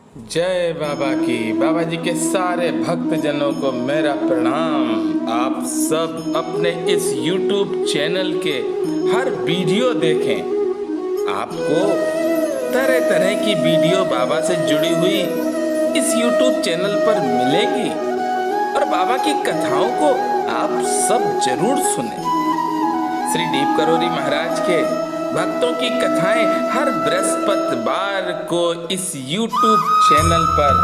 जय बाबा की। बाबा जी के सारे भक्तजनों को मेरा प्रणाम। आप सब अपने इस YouTube चैनल के हर वीडियो देखें। आपको तरह तरह की वीडियो बाबा से जुड़ी हुई इस YouTube चैनल पर मिलेगी और बाबा की कथाओं को आप सब जरूर सुनें। श्री दीप करोरी महाराज के भक्तों की कथाएं हर बृहस्पतिवार को इस YouTube चैनल पर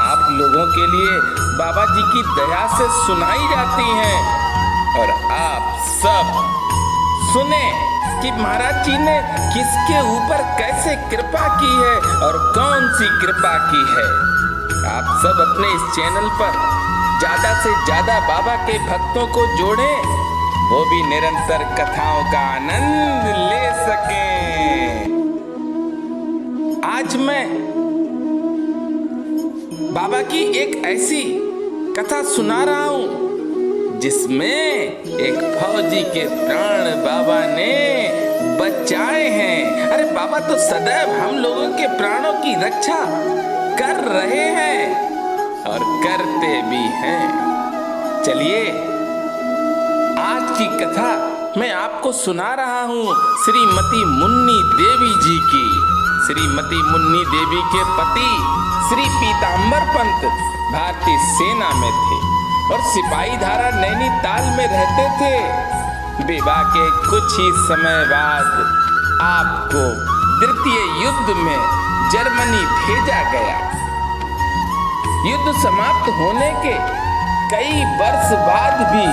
आप लोगों के लिए बाबा जी की दया से सुनाई जाती हैं और आप सब सुने कि महाराज जी ने किसके ऊपर कैसे कृपा की है और कौन सी कृपा की है। आप सब अपने इस चैनल पर ज्यादा से ज्यादा बाबा के भक्तों को जोड़ें, वो भी निरंतर कथाओं का आनंद ले सकें। आज मैं बाबा की एक ऐसी कथा सुना रहा हूं जिसमें एक फौजी के प्राण बाबा ने बचाए हैं। अरे बाबा तो सदैव हम लोगों के प्राणों की रक्षा कर रहे हैं और करते भी हैं। चलिए आज की कथा मैं आपको सुना रहा हूँ श्रीमती मुन्नी देवी जी की। श्रीमती मुन्नी देवी के पति श्री पीताम्बर पंत भारतीय सेना में थे और सिपाही धारा नैनीताल में रहते थे। विवाह के कुछ ही समय बाद आपको द्वितीय युद्ध में जर्मनी भेजा गया। युद्ध समाप्त होने के कई वर्ष बाद भी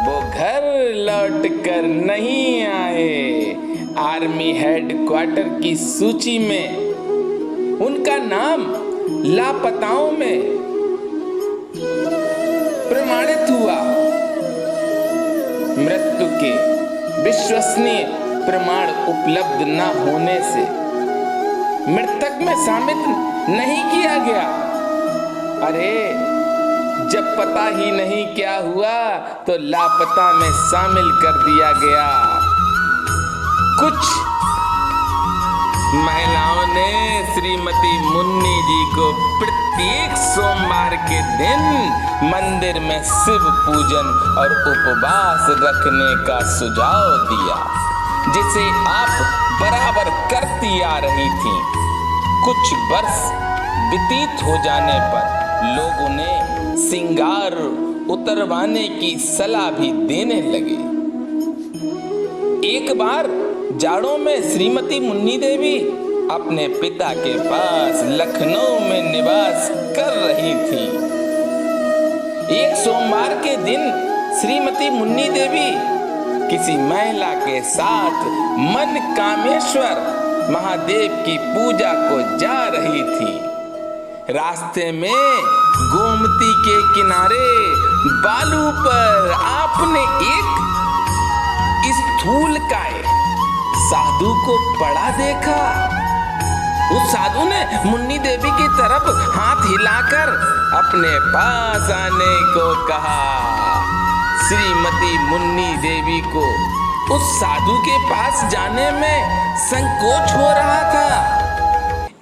वो घर लौट कर नहीं आए। आर्मी हेडक्वार्टर की सूची में उनका नाम लापताओं में प्रमाणित हुआ। मृत्यु के विश्वसनीय प्रमाण उपलब्ध न होने से मृतक में शामिल नहीं किया गया। अरे जब पता ही नहीं क्या हुआ तो लापता में शामिल कर दिया गया। कुछ महिलाओं ने श्रीमती मुन्नी जी को प्रत्येक सोमवार के दिन मंदिर में शिव पूजन और उपवास रखने का सुझाव दिया, जिसे आप बराबर करती आ रही थीं। कुछ वर्ष व्यतीत हो जाने पर लोग उन्हें सिंगार उतरवाने की सलाह भी देने लगे। एक बार जाड़ों में श्रीमती मुन्नी देवी अपने पिता के पास लखनऊ में निवास कर रही थी। एक सोमवार के दिन श्रीमती मुन्नी देवी किसी महिला के साथ मन कामेश्वर महादेव की पूजा को जा रही थी। रास्ते में गोमती के किनारे बालू पर आपने एक स्थूलकाय साधु को पड़ा देखा। उस साधु ने मुन्नी देवी की तरफ हाथ हिलाकर अपने पास आने को कहा। श्रीमती मुन्नी देवी को उस साधु के पास जाने में संकोच हो रहा था।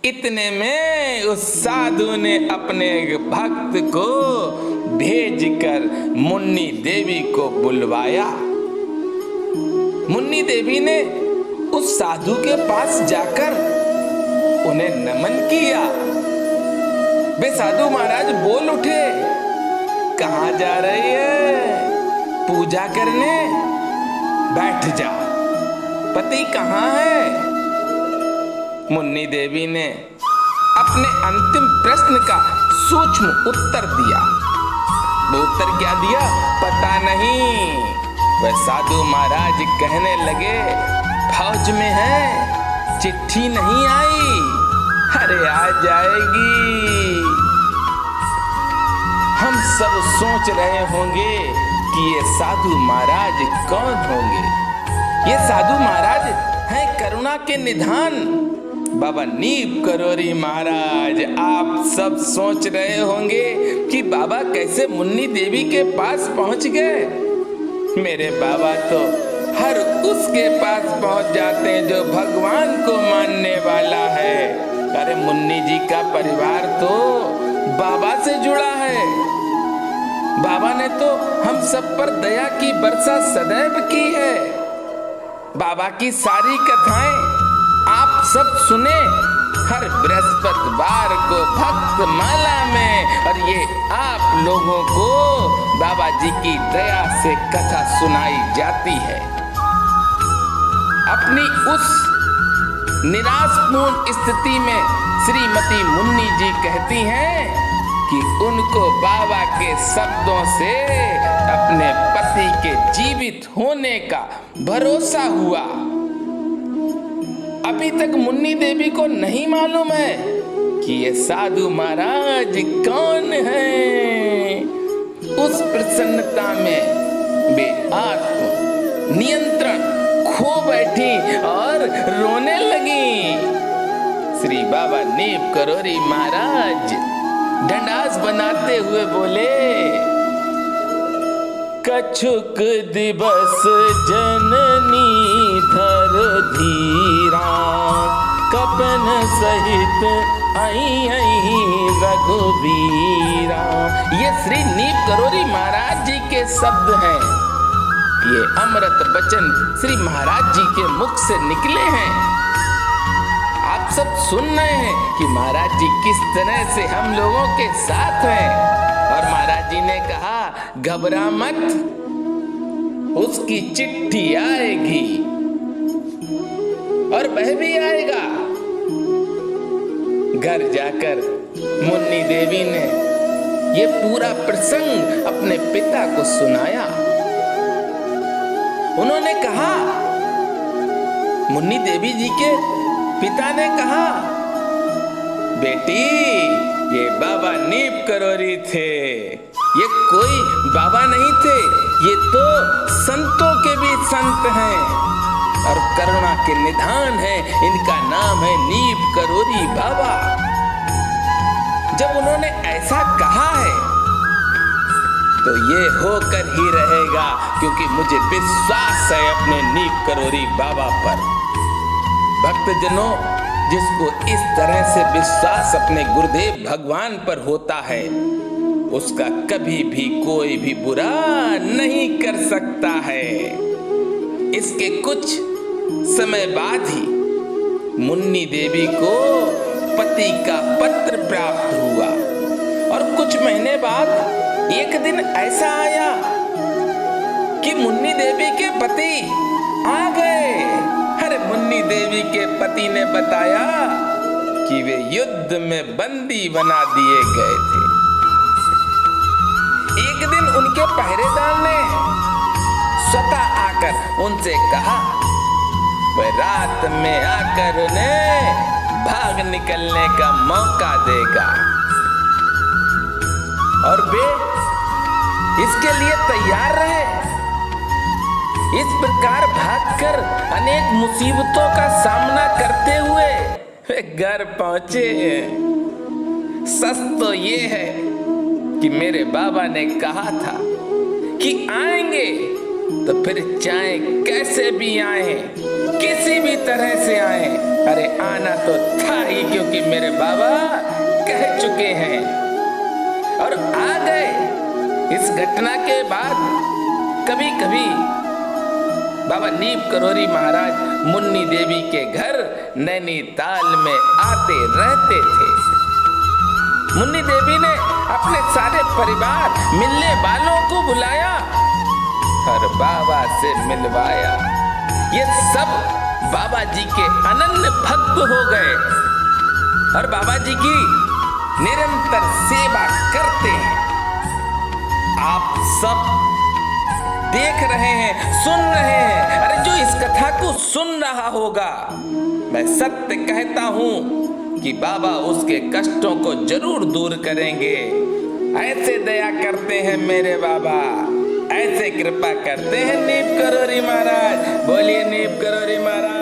इतने में उस साधु ने अपने भक्त को भेजकर मुन्नी देवी को बुलवाया। मुन्नी देवी ने उस साधु के पास जाकर उन्हें नमन किया। वे साधु महाराज बोल उठे, कहाँ जा रही है? पूजा करने? बैठ जा। पति कहाँ है? मुन्नी देवी ने अपने अंतिम प्रश्न का सूक्ष्म उत्तर दिया। वो उत्तर क्या दिया पता नहीं। वह साधु महाराज कहने लगे, फौज में है, चिट्ठी नहीं आई। अरे आ जाएगी। हम सब सोच रहे होंगे कि ये साधु महाराज कौन होंगे। ये साधु महाराज हैं करुणा के निधान बाबा नीप करोरी महाराज। आप सब सोच रहे होंगे कि बाबा कैसे मुन्नी देवी के पास पहुंच गए। मेरे बाबा तो हर उसके पास पहुंच जाते हैं जो भगवान को मानने वाला है। अरे मुन्नी जी का परिवार तो बाबा से जुड़ा है। बाबा ने तो हम सब पर दया की वर्षा सदैव की है। बाबा की सारी कथाएं आप सब सुने हर बृहस्पतिवार को भक्त माला में, और ये आप लोगों को बाबा जी की दया से कथा सुनाई जाती है। अपनी उस निराशपूर्ण स्थिति में श्रीमती मुन्नी जी कहती हैं कि उनको बाबा के शब्दों से अपने पति के जीवित होने का भरोसा हुआ। अभी तक मुन्नी देवी को नहीं मालूम है कि ये साधु महाराज कौन हैं। उस प्रसन्नता में वे आत्म नियंत्रण खो बैठी और रोने लगी। श्री बाबा नीम करोरी महाराज ढंडास बनाते हुए बोले, कछुक दिवस जननी धर धीरा, कपन सहित आई आई रघुबीरा। ये श्री नीम करोरी महाराज जी के शब्द हैं। ये अमृत वचन श्री महाराज जी के मुख से निकले हैं। आप सब सुन रहे हैं कि महाराज जी किस तरह से हम लोगों के साथ हैं। और महाराज जी ने कहा, घबरा मत, उसकी चिट्ठी आएगी और वह भी आएगा। घर जाकर मुन्नी देवी ने ये पूरा प्रसंग अपने पिता को सुनाया। उन्होंने कहा, मुन्नी देवी जी के पिता ने कहा, बेटी ये बाबा नीम करोरी थे, ये कोई बाबा नहीं थे, ये तो संतों के भी संत हैं और करुणा के निधान है। इनका नाम है नीम करोरी बाबा। जब उन्होंने ऐसा कहा है तो ये होकर ही रहेगा, क्योंकि मुझे विश्वास है अपने नीम करोरी बाबा पर। भक्तजनों, जिसको इस तरह से विश्वास अपने गुरुदेव भगवान पर होता है, उसका कभी भी कोई भी बुरा नहीं कर सकता है। इसके कुछ समय बाद ही मुन्नी देवी को पति का पत्र प्राप्त हुआ और कुछ महीने बाद एक दिन ऐसा आया कि मुन्नी देवी के पति आ गए। अरे मुन्नी देवी के पति ने बताया कि वे युद्ध में बंदी बना दिए गए थे। एक दिन उनके पहरेदार ने स्वतः आकर उनसे कहा, वह रात में आकर उन्हें भाग निकलने का मौका देगा और वे इसके लिए तैयार रहे। इस प्रकार भागकर अनेक मुसीबतों का सामना करते हुए वे घर पहुंचे। सच तो ये है कि मेरे बाबा ने कहा था कि आएंगे तो फिर चाहे कैसे भी आए, किसी भी तरह से आए, अरे आना तो था ही, क्योंकि मेरे बाबा कह चुके हैं और आ गए। इस घटना के बाद कभी कभी बाबा नीम करोरी महाराज मुन्नी देवी के घर नैनीताल में आते रहते थे। मुन्नी देवी ने अपने सारे परिवार, मिलने वालों को बुलाया और बाबा से मिलवाया। ये सब बाबा जी के अनन्य भक्त हो गए और बाबा जी की निरंतर सेवा करते हैं। आप सब देख रहे हैं, सुन रहे हैं। अरे जो इस कथा को सुन रहा होगा, मैं सत्य कहता हूं कि बाबा उसके कष्टों को जरूर दूर करेंगे। ऐसे दया करते हैं मेरे बाबा, ऐसे कृपा करते हैं नीम करोरी महाराज। बोलिए नीम करोरी महाराज।